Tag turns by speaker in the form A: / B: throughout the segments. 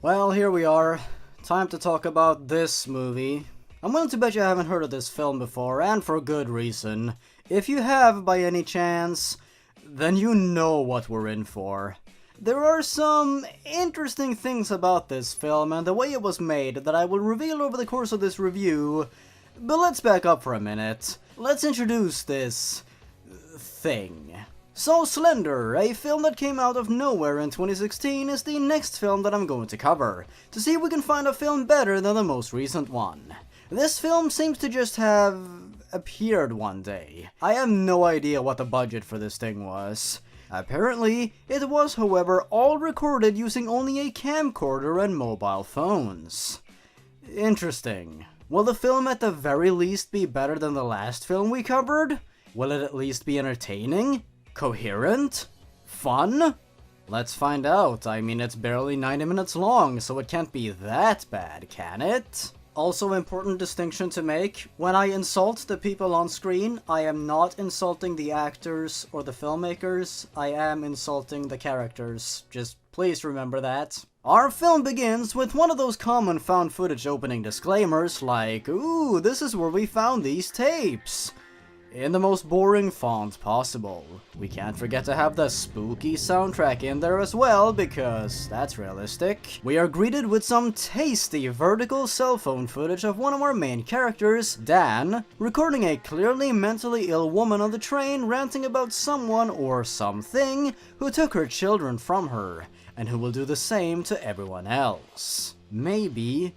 A: Well, here we are. Time to talk about this movie. I'm willing to bet you haven't heard of this film before, and for good reason. If you have, by any chance, then you know what we're in for. There are some interesting things about this film and the way it was made that I will reveal over the course of this review, but let's back up for a minute. Let's introduce this thing. So Slender, a film that came out of nowhere in 2016, is the next film that I'm going to cover, to see if we can find a film better than the most recent one. This film seems to just have appeared one day. I have no idea what the budget for this thing was. Apparently, it was, however, all recorded using only a camcorder and mobile phones. Interesting. Will the film at the very least be better than the last film we covered? Will it at least be entertaining? Coherent? Fun? Let's find out. I mean, it's barely 90 minutes long, so it can't be that bad, can it? Also, important distinction to make. When I insult the people on screen, I am not insulting the actors or the filmmakers. I am insulting the characters. Just please remember that. Our film begins with one of those common found footage opening disclaimers like, "Ooh, this is where we found these tapes," in the most boring font possible. We can't forget to have the spooky soundtrack in there as well, because that's realistic. We are greeted with some tasty vertical cell phone footage of one of our main characters, Dan, recording a clearly mentally ill woman on the train ranting about someone or something who took her children from her, and who will do the same to everyone else. Maybe,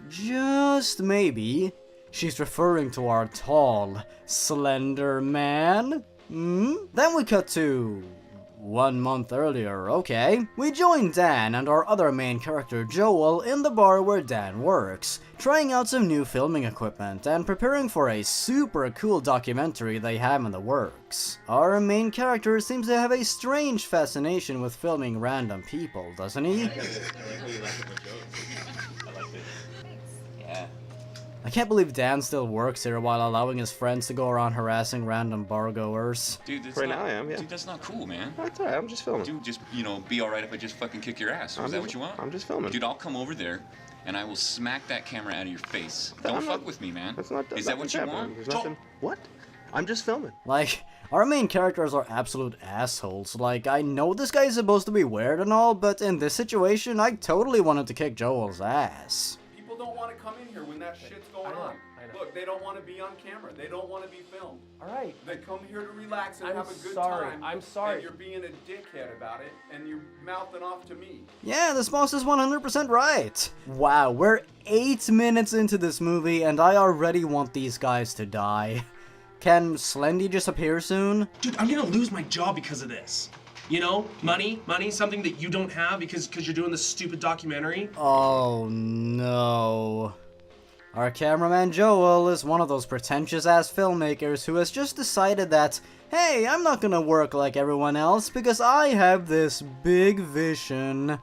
A: just maybe, she's referring to our tall, slender man? Then we cut to 1 month earlier, okay. We join Dan and our other main character Joel in the bar where Dan works, trying out some new filming equipment and preparing for a super cool documentary they have in the works. Our main character seems to have a strange fascination with filming random people, doesn't he? I can't believe Dan still works here while allowing his friends to go around harassing random bargoers.
B: Dude, that's
C: right
B: not,
C: now I am, yeah.
B: Dude, that's not cool, man.
C: That's alright, I'm just filming.
B: Dude, just, be alright if I just fucking kick your ass. Is that what you want?
C: I'm just filming.
B: Dude, I'll come over there and I will smack that camera out of your face. Don't fuck with me, man.
C: That's not,
B: Is that what you want?
C: There's nothing. What? I'm just filming.
A: Like, our main characters are absolute assholes. Like, I know this guy is supposed to be weird and all, but in this situation, I totally wanted to kick Joel's ass.
D: People don't want to come in here when that shit's going on. Look, they don't want to be on camera. They don't want to be filmed.
E: All right.
D: They come here to relax and have a good
E: sorry.
D: time.
E: I'm sorry.
D: And you're being a dickhead about it, and you're mouthing off to me.
A: Yeah, this boss is 100% right. Wow, we're 8 minutes into this movie, and I already want these guys to die. Can Slendy just appear soon?
E: Dude, I'm gonna lose my job because of this. You know, money, something that you don't have because you're doing this stupid documentary.
A: Oh no. Our cameraman Joel is one of those pretentious-ass filmmakers who has just decided that, hey, I'm not gonna work like everyone else because I have this big vision.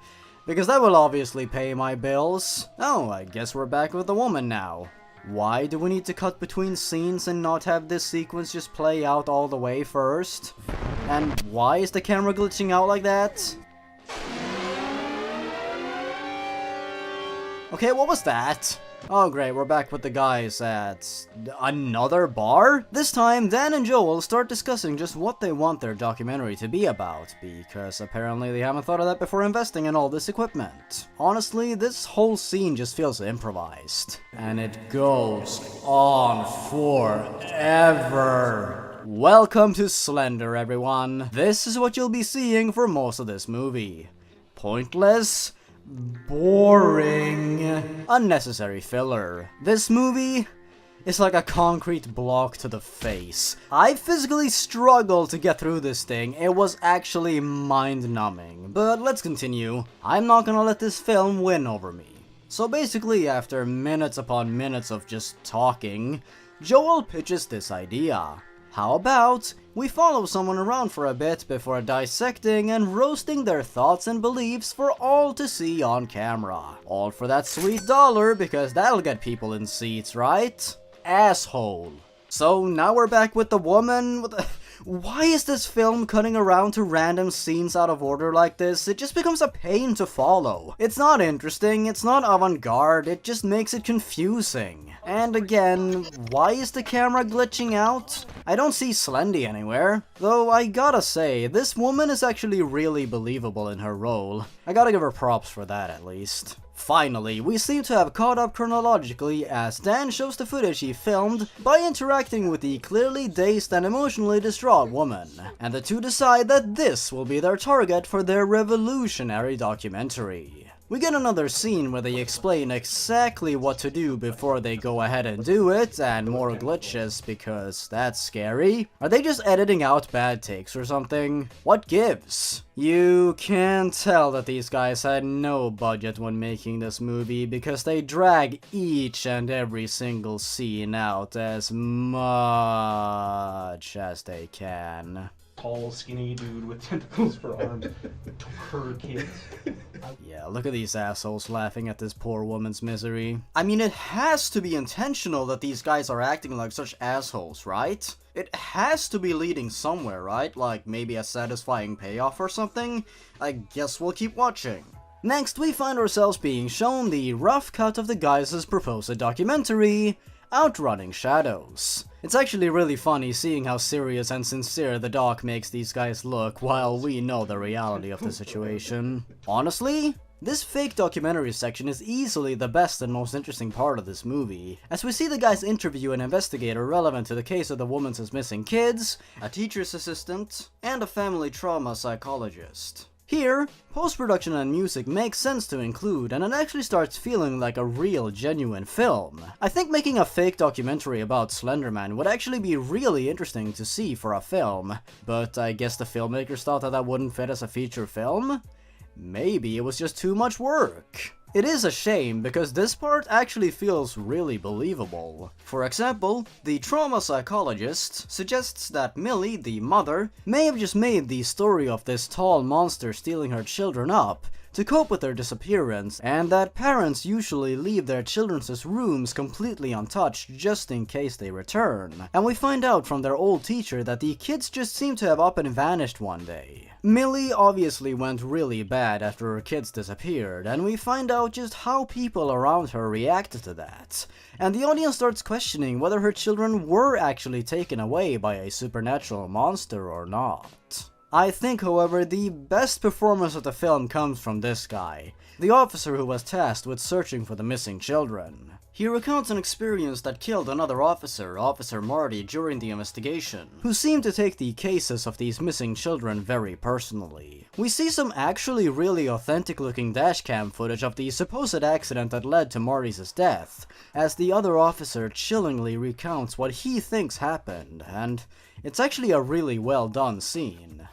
A: Because that will obviously pay my bills. Oh, I guess we're back with the woman now. Why do we need to cut between scenes and not have this sequence just play out all the way first? And why is the camera glitching out like that? Okay, what was that? Oh great, we're back with the guys at another bar? This time, Dan and Joel start discussing just what they want their documentary to be about, because apparently they haven't thought of that before investing in all this equipment. Honestly, this whole scene just feels improvised. And it goes on forever. Welcome to Slender, everyone. This is what you'll be seeing for most of this movie. Pointless, boring, unnecessary filler. This movie is like a concrete block to the face. I physically struggled to get through this thing. It was actually mind-numbing. But let's continue. I'm not gonna let this film win over me. So basically, after minutes upon minutes of just talking, Joel pitches this idea. How about we follow someone around for a bit before dissecting and roasting their thoughts and beliefs for all to see on camera. All for that sweet dollar, because that'll get people in seats, right? Asshole. So now we're back with the woman. Why is this film cutting around to random scenes out of order like this? It just becomes a pain to follow. It's not interesting, it's not avant-garde, it just makes it confusing. And again, why is the camera glitching out? I don't see Slender anywhere. Though I gotta say, this woman is actually really believable in her role. I gotta give her props for that at least. Finally, we seem to have caught up chronologically as Dan shows the footage he filmed by interacting with the clearly dazed and emotionally distraught woman, and the two decide that this will be their target for their revolutionary documentary. We get another scene where they explain exactly what to do before they go ahead and do it, and more glitches because that's scary. Are they just editing out bad takes or something? What gives? You can tell that these guys had no budget when making this movie because they drag each and every single scene out as much as they can.
E: Tall, skinny dude with tentacles for arms. Her kids.
A: Yeah, look at these assholes laughing at this poor woman's misery. I mean, it has to be intentional that these guys are acting like such assholes, right? It has to be leading somewhere, right? Like maybe a satisfying payoff or something? I guess we'll keep watching. Next, we find ourselves being shown the rough cut of the guys' proposed documentary, Outrunning Shadows. It's actually really funny seeing how serious and sincere the doc makes these guys look while we know the reality of the situation. Honestly, this fake documentary section is easily the best and most interesting part of this movie, as we see the guys interview an investigator relevant to the case of the woman's missing kids, a teacher's assistant, and a family trauma psychologist. Here, post-production and music makes sense to include, and it actually starts feeling like a real, genuine film. I think making a fake documentary about Slender Man would actually be really interesting to see for a film, but I guess the filmmakers thought that that wouldn't fit as a feature film? Maybe it was just too much work. It is a shame because this part actually feels really believable. For example, the trauma psychologist suggests that Millie, the mother, may have just made the story of this tall monster stealing her children up to cope with their disappearance, and that parents usually leave their children's rooms completely untouched just in case they return. And we find out from their old teacher that the kids just seem to have up and vanished one day. Millie obviously went really bad after her kids disappeared, and we find out just how people around her reacted to that. And the audience starts questioning whether her children were actually taken away by a supernatural monster or not. I think, however, the best performance of the film comes from this guy, the officer who was tasked with searching for the missing children. He recounts an experience that killed another officer, Officer Marty, during the investigation, who seemed to take the cases of these missing children very personally. We see some actually really authentic looking dashcam footage of the supposed accident that led to Marty's death, as the other officer chillingly recounts what he thinks happened, and it's actually a really well done scene.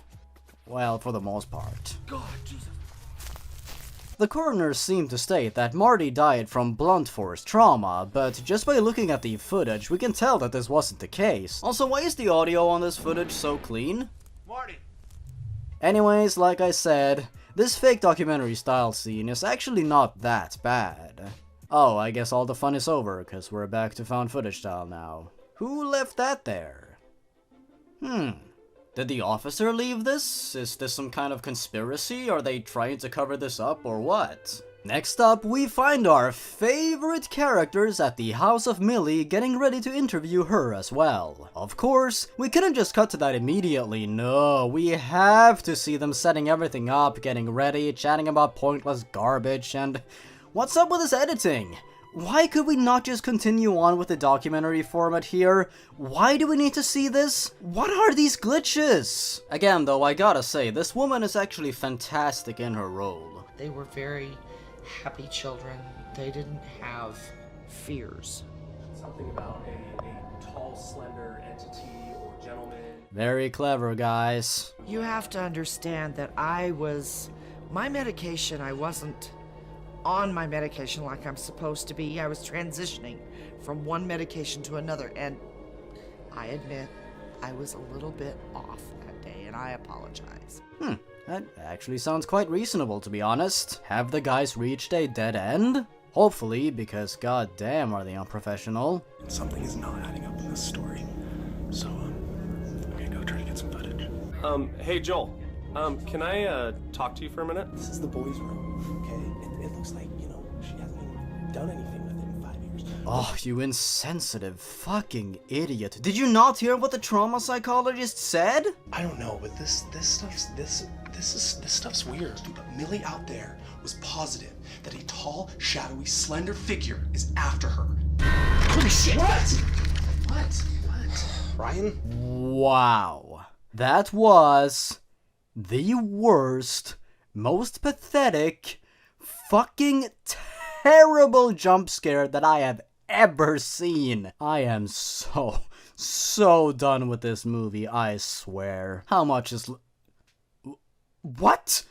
A: Well, for the most part. God, Jesus. The coroners seem to state that Marty died from blunt force trauma, but just by looking at the footage, we can tell that this wasn't the case. Also, why is the audio on this footage so clean?
E: Marty!
A: Anyways, like I said, this fake documentary style scene is actually not that bad. Oh, I guess all the fun is over, cause we're back to found footage style now. Who left that there? Did the officer leave this? Is this some kind of conspiracy? Are they trying to cover this up or what? Next up, we find our favorite characters at the house of Millie getting ready to interview her as well. Of course, we couldn't just cut to that immediately, no, we have to see them setting everything up, getting ready, chatting about pointless garbage, and what's up with this editing? Why could we not just continue on with the documentary format here? Why do we need to see this? What are these glitches? Again though, I gotta say, this woman is actually fantastic in her role.
F: They were very happy children. They didn't have fears.
E: Something about a tall, slender entity or gentleman.
A: Very clever, guys.
F: You have to understand that my medication, I wasn't on my medication like I'm supposed to be. I was transitioning from one medication to another, and I admit I was a little bit off that day, and I apologize.
A: That actually sounds quite reasonable, to be honest. Have the guys reached a dead end? Hopefully, because goddamn are they unprofessional.
G: Something is not adding up in this story. So, I'm gonna go try to get some Hey Joel, can I talk to you for a minute?
H: This is the boys' room, okay? It looks like, she hasn't even done anything with it in 5 years.
A: Oh, you insensitive fucking idiot. Did you not hear what the trauma psychologist said?
H: I don't know, but this stuff's weird. But Millie out there was positive that a tall, shadowy, slender figure is after her. Holy shit! What? Ryan?
A: Wow. That was the worst, most pathetic, fucking terrible jump scare that I have ever seen. I am so done with this movie, I swear. How much is... What?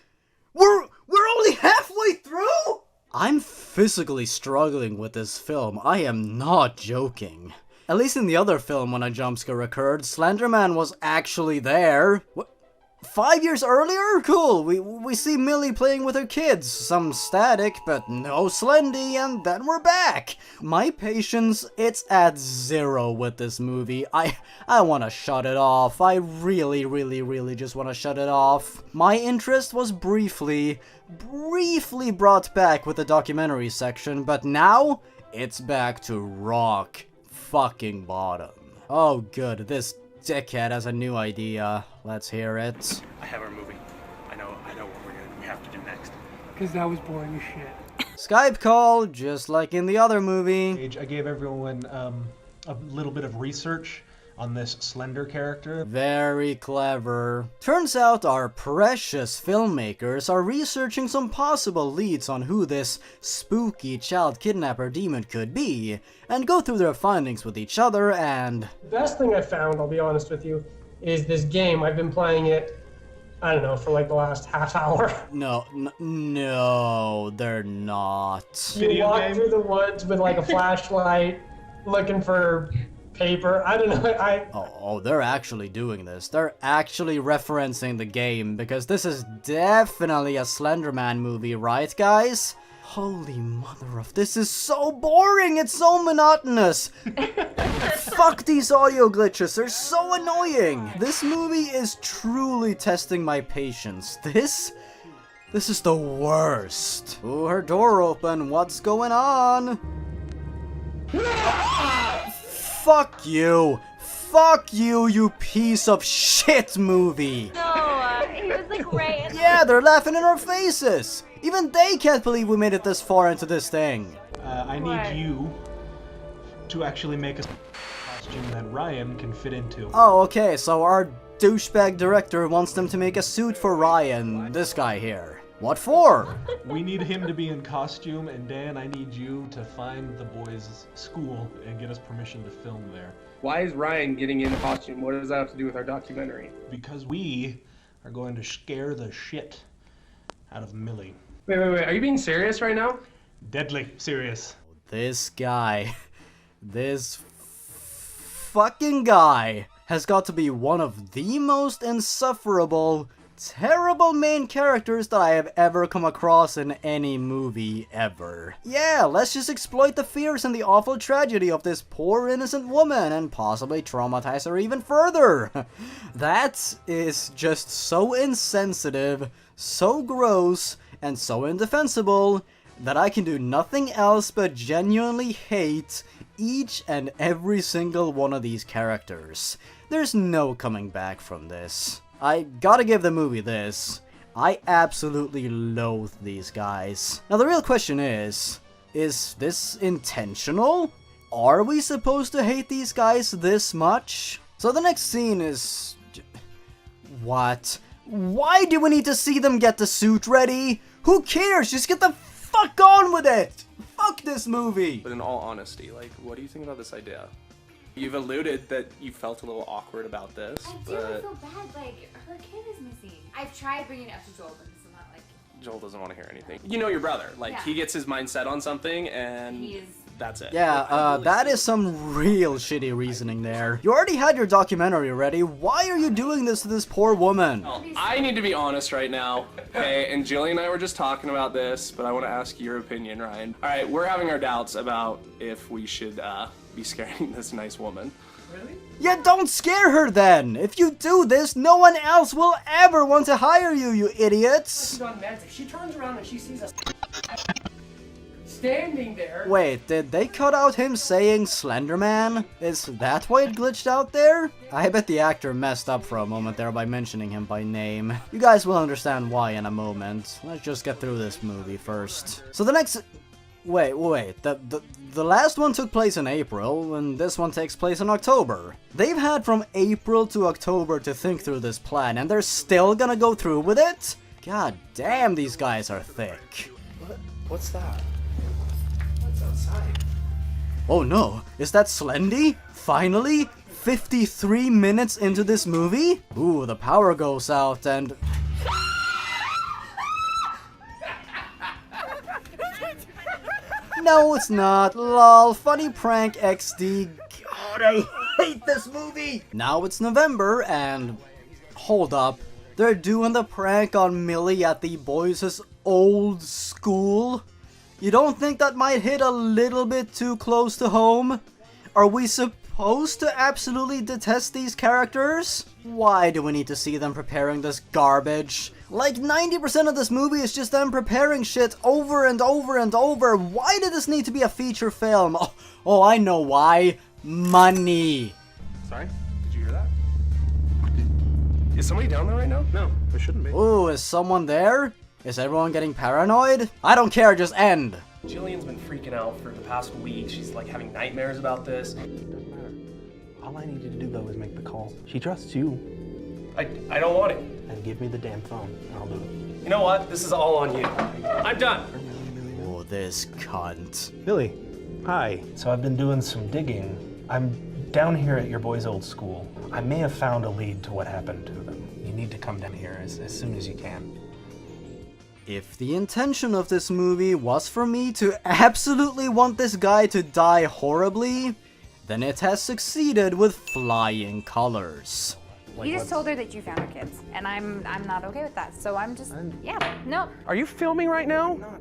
A: We're only halfway through? I'm physically struggling with this film. I am not joking. At least in the other film when a jump scare occurred, Slender Man was actually there. What? 5 years earlier? Cool, we see Millie playing with her kids. Some static, but no Slendy, and then we're back. My patience, it's at 0 with this movie. I want to shut it off. I really just want to shut it off. My interest was briefly brought back with the documentary section, but now it's back to rock fucking bottom. Oh good, this dickhead has a new idea. Let's hear it.
G: I have our movie. I know what we have to do next.
I: Because that was boring as shit.
A: Skype call, just like in the other movie.
J: I gave everyone a little bit of research on this Slender character.
A: Very clever. Turns out our precious filmmakers are researching some possible leads on who this spooky child kidnapper demon could be, and go through their findings with each other and...
I: The best thing I found, I'll be honest with you, is this game. I've been playing it, I don't know, for like the last half hour.
A: No, they're not.
I: You walk through the woods with like a flashlight, looking for paper. I don't know.
A: Oh, they're actually doing this. They're actually referencing the game, because this is definitely a Slender Man movie, right, guys? Holy mother of... This is so boring! It's so monotonous! Fuck these audio glitches, they're so annoying! This movie is truly testing my patience. This is the worst. Ooh, her door open. What's going on? Fuck you! Fuck you, you piece of shit movie!
K: No, he was like right.
A: Yeah, they're laughing in our faces! Even they can't believe we made it this far into this thing.
J: I need you to actually make a costume that Ryan can fit into.
A: Oh, okay, so our douchebag director wants them to make a suit for Ryan, this guy here. What for?
J: We need him to be in costume, and Dan, I need you to find the boys' school and get us permission to film there.
G: Why is Ryan getting in costume? What does that have to do with our documentary?
J: Because we are going to scare the shit out of Millie.
G: Wait, are you being serious right now?
J: Deadly serious.
A: This guy, this fucking guy has got to be one of the most insufferable, terrible main characters that I have ever come across in any movie ever. Yeah, let's just exploit the fears and the awful tragedy of this poor innocent woman and possibly traumatize her even further. That is just so insensitive, so gross, and so indefensible that I can do nothing else but genuinely hate each and every single one of these characters. There's no coming back from this. I gotta give the movie this. I absolutely loathe these guys. Now the real question is this intentional? Are we supposed to hate these guys this much? So the next scene is... What? Why do we need to see them get the suit ready? Who cares? Just get the fuck on with it! Fuck this movie!
G: But in all honesty, like, what do you think about this idea? You've alluded that you felt a little awkward about this,
K: I do. I feel bad. Like, her kid is missing. I've tried bringing it up to Joel, but he's not like...
G: Joel doesn't want to hear anything. You know your brother. Like,
K: Yeah.
G: he gets his mind set on something, and
K: He is...
G: that's it.
A: Yeah, that is some real shitty reasoning there. You already had your documentary ready. Why are you doing this to this poor woman?
G: Well, I need to be honest right now, okay? And Jillian and I were just talking about this, but I want to ask your opinion, Ryan. All right, we're having our doubts about if we should be scaring this nice woman. Really?
A: Yeah, don't scare her then! If you do this, no one else will ever want to hire you, you idiots!
G: She's on meds. If she turns around and she sees us standing there...
A: Wait, did they cut out him saying Slender Man? Is that why it glitched out there? I bet the actor messed up for a moment there by mentioning him by name. You guys will understand why in a moment. Let's just get through this movie first. So the next... Wait, the last one took place in April, and this one takes place in October. They've had from April to October to think through this plan, and they're still gonna go through with it? God damn, these guys are thick.
C: What's that? What's outside?
A: Oh no, is that Slendy? Finally? 53 minutes into this movie? Ooh, the power goes out and... No, it's not. Lol. Funny prank XD. God, I hate this movie. Now it's November and... Hold up. They're doing the prank on Millie at the boys' old school? You don't think that might hit a little bit too close to home? Are we supposed to absolutely detest these characters? Why do we need to see them preparing this garbage? Like 90% of this movie is just them preparing shit over and over and over. Why did this need to be a feature film? Oh, I know why. Money.
C: Sorry? Did you hear that?
G: Is somebody down there right now?
C: No, there shouldn't be.
A: Ooh, is someone there? Is everyone getting paranoid? I don't care, just end.
G: Jillian's been freaking out for the past week. She's like having nightmares about this.
C: Doesn't matter. All I need you to do, though, is make the call. She trusts you.
G: I don't want it.
C: And give me the damn phone, and I'll do it.
G: You know what? This is all on you. I'm done.
A: Oh, this cunt.
C: Billy, hi. So I've been doing some digging. I'm down here at your boys' old school. I may have found a lead to what happened to them. You need to come down here as soon as you can.
A: If the intention of this movie was for me to absolutely want this guy to die horribly, then it has succeeded with flying colors.
K: You just told her that you found her kids, and I'm not okay with that. So yeah, no.
C: Are you filming right now? I'm not.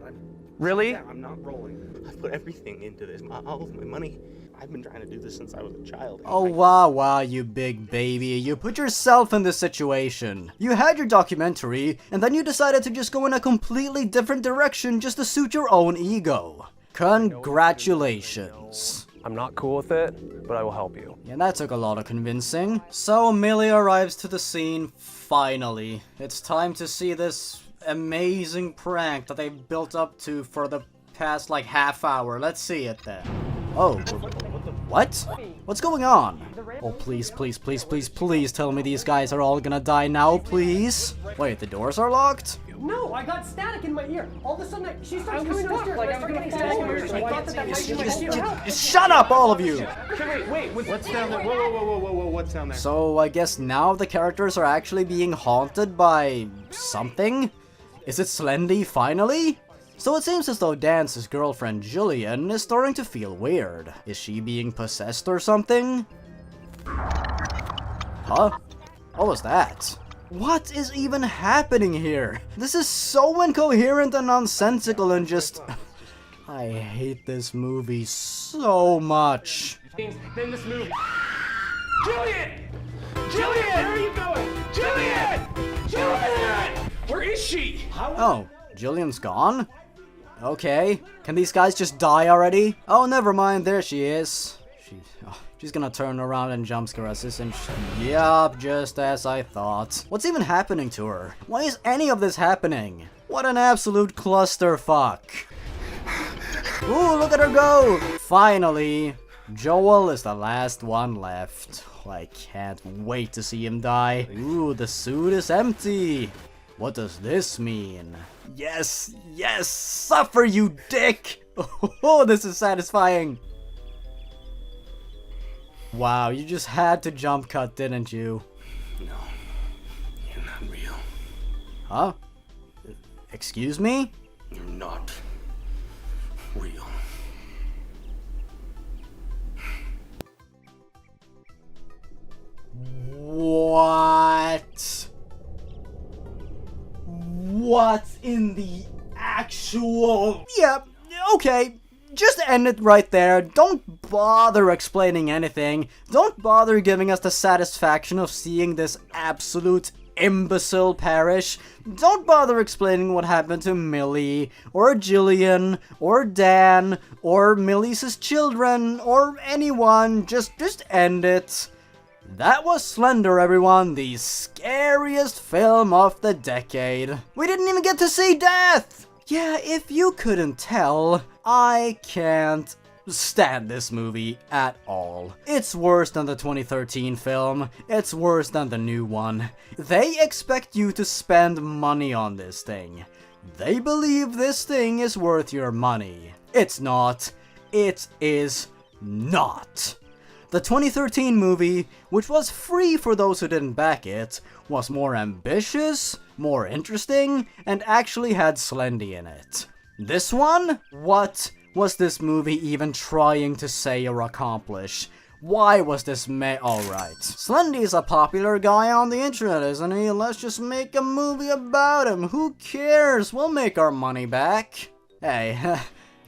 C: Really? Yeah, I'm not rolling. I put everything into this. All of my money. I've been trying to do this since I was a child.
A: Oh, wow, you big baby. You put yourself in this situation. You had your documentary, and then you decided to just go in a completely different direction just to suit your own ego. Congratulations.
G: I'm not cool with it, but I will help you.
A: Yeah, that took a lot of convincing. So Millie arrives to the scene, finally. It's time to see this amazing prank that they've built up to for the past, like, half hour. Let's see it then. Oh, what? What's going on? Oh, please, please, please, please, please tell me these guys are all gonna die now, please. Wait, the doors are locked?
L: No, I got static in my ear. All of a sudden, she starts coming downstairs. Like, I was getting static in my ear. I thought that might be
A: Shut up, all of you!
C: Wait, what's down there? Whoa, what's down there?
A: So, I guess now the characters are actually being haunted by... something? Is it Slendy, finally? So it seems as though Dance's girlfriend Jillian is starting to feel weird. Is she being possessed or something? Huh? What was that? What is even happening here? This is so incoherent and nonsensical and just... I hate this movie so much.
G: Name this movie. Jillian! Jillian! Where are you going? Jillian! Jillian! Where is she?
A: Oh, Jillian's gone? Okay, can these guys just die already? Oh, never mind, there she is. She's gonna turn around and jump scare us, isn't she? Yup, just as I thought. What's even happening to her? Why is any of this happening? What an absolute clusterfuck. Ooh, look at her go! Finally, Joel is the last one left. I can't wait to see him die. Ooh, the suit is empty. What does this mean? Yes, yes, suffer, you dick! Oh, this is satisfying. Wow, you just had to jump cut, didn't you?
C: No, you're not real.
A: Huh? Excuse me?
C: You're not real.
A: What? What in the actual... Yeah, okay. just end it right there. Don't bother explaining anything. Don't bother giving us the satisfaction of seeing this absolute imbecile perish. Don't bother explaining what happened to Millie, or Jillian, or Dan, or Millie's children, or anyone. Just end it. That was Slender, everyone, the scariest film of the decade. We didn't even get to see death! Yeah, if you couldn't tell, I can't stand this movie at all. It's worse than the 2013 film. It's worse than the new one. They expect you to spend money on this thing. They believe this thing is worth your money. It's not. It is not. The 2013 movie, which was free for those who didn't back it, was more ambitious, more interesting, and actually had Slendy in it. This one? What was this movie even trying to say or accomplish? Why was this alright. Slendy's a popular guy on the internet, isn't he? Let's just make a movie about him. Who cares? We'll make our money back. Hey,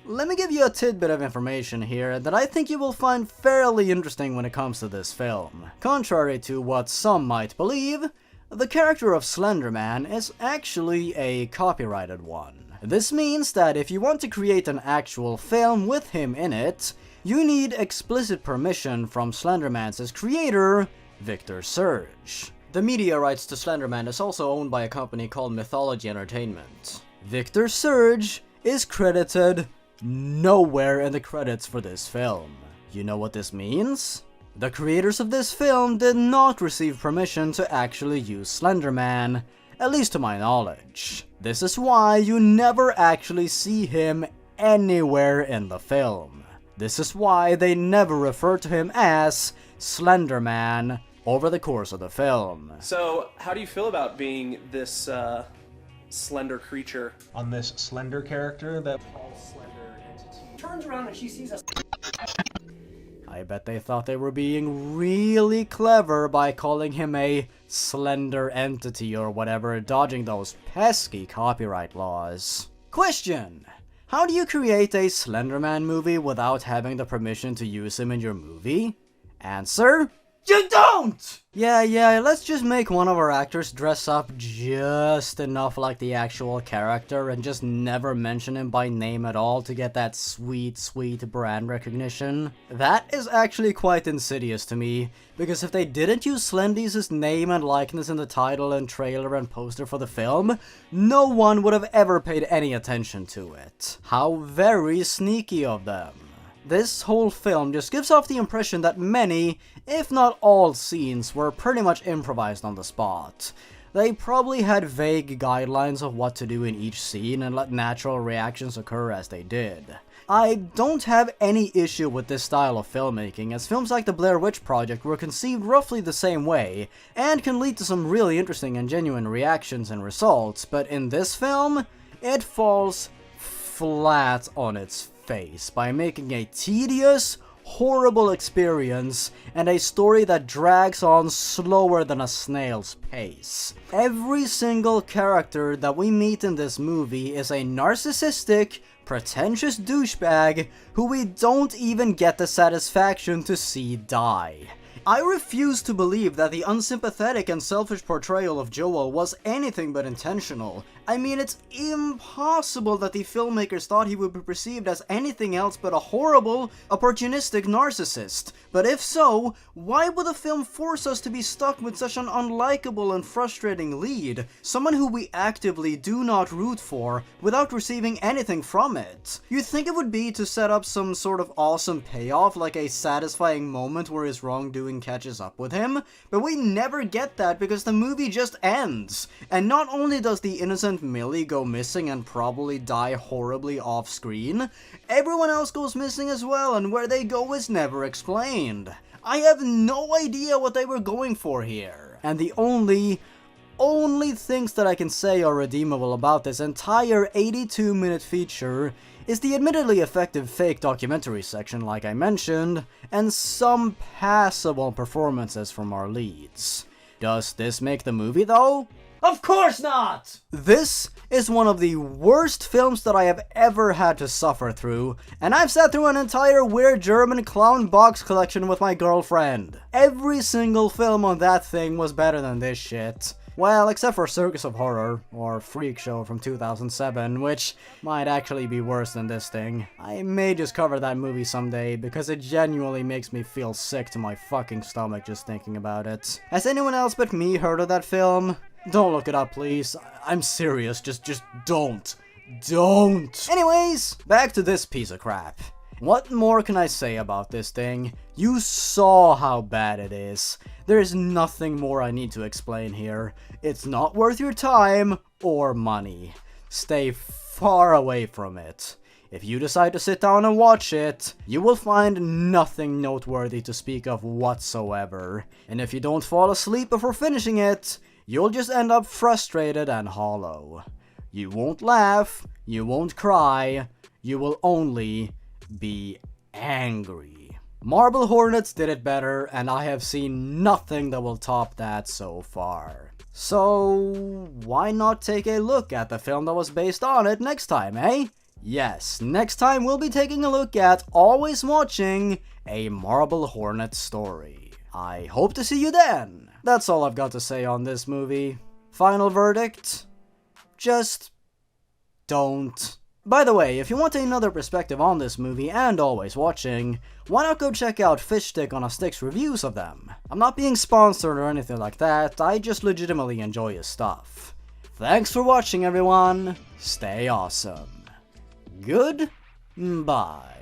A: let me give you a tidbit of information here that I think you will find fairly interesting when it comes to this film. Contrary to what some might believe, the character of Slender Man is actually a copyrighted one. This means that if you want to create an actual film with him in it, you need explicit permission from Slender Man's creator, Victor Surge. The media rights to Slender Man is also owned by a company called Mythological Entertainment. Victor Surge is credited nowhere in the credits for this film. You know what this means? The creators of this film did not receive permission to actually use Slender Man, at least to my knowledge. This is why you never actually see him anywhere in the film. This is why they never refer to him as Slender Man over the course of the film.
M: So, how do you feel about being this slender creature?
C: On this slender character that
L: Turns around and she sees us.
A: I bet they thought they were being really clever by calling him a slender entity or whatever, dodging those pesky copyright laws. Question: how do you create a Slender Man movie without having the permission to use him in your movie? Answer: you don't! Yeah, let's just make one of our actors dress up just enough like the actual character and just never mention him by name at all to get that sweet brand recognition. That is actually quite insidious to me, because if they didn't use Slendy's name and likeness in the title and trailer and poster for the film, no one would have ever paid any attention to it. How very sneaky of them. This whole film just gives off the impression that many, if not all, scenes were pretty much improvised on the spot. They probably had vague guidelines of what to do in each scene and let natural reactions occur as they did. I don't have any issue with this style of filmmaking, as films like the Blair Witch Project were conceived roughly the same way, and can lead to some really interesting and genuine reactions and results, but in this film, it falls flat on its face by making a tedious, horrible experience and a story that drags on slower than a snail's pace. Every single character that we meet in this movie is a narcissistic, pretentious douchebag who we don't even get the satisfaction to see die. I refuse to believe that the unsympathetic and selfish portrayal of Joel was anything but intentional. I mean, it's impossible that the filmmakers thought he would be perceived as anything else but a horrible, opportunistic narcissist. But if so, why would the film force us to be stuck with such an unlikable and frustrating lead, someone who we actively do not root for, without receiving anything from it? You'd think it would be to set up some sort of awesome payoff, like a satisfying moment where his wrongdoing catches up with him, but we never get that because the movie just ends. And not only does the innocent Millie go missing and probably die horribly off screen, everyone else goes missing as well, and where they go is never explained. I have no idea what they were going for here. And the only things that I can say are redeemable about this entire 82-minute feature is the admittedly effective fake documentary section like I mentioned, and some passable performances from our leads. Does this make the movie though? Of course not! This is one of the worst films that I have ever had to suffer through, and I've sat through an entire weird German clown box collection with my girlfriend. Every single film on that thing was better than this shit. Well, except for Circus of Horror, or Freak Show from 2007, which might actually be worse than this thing. I may just cover that movie someday, because it genuinely makes me feel sick to my fucking stomach just thinking about it. Has anyone else but me heard of that film? Don't look it up, please. I'm serious, just don't. Don't! Anyways, back to this piece of crap. What more can I say about this thing? You saw how bad it is. There is nothing more I need to explain here. It's not worth your time or money. Stay far away from it. If you decide to sit down and watch it, you will find nothing noteworthy to speak of whatsoever. And if you don't fall asleep before finishing it, you'll just end up frustrated and hollow. You won't laugh, you won't cry, you will only be angry. Marble Hornets did it better, and I have seen nothing that will top that so far. So why not take a look at the film that was based on it next time, eh? Yes, next time we'll be taking a look at Always Watching a Marble Hornet Story. I hope to see you then. That's all I've got to say on this movie. Final verdict? Just don't. By the way, if you want another perspective on this movie and Always Watching, why not go check out Fishstick on a Stick's reviews of them? I'm not being sponsored or anything like that, I just legitimately enjoy his stuff. Thanks for watching everyone, stay awesome. Goodbye.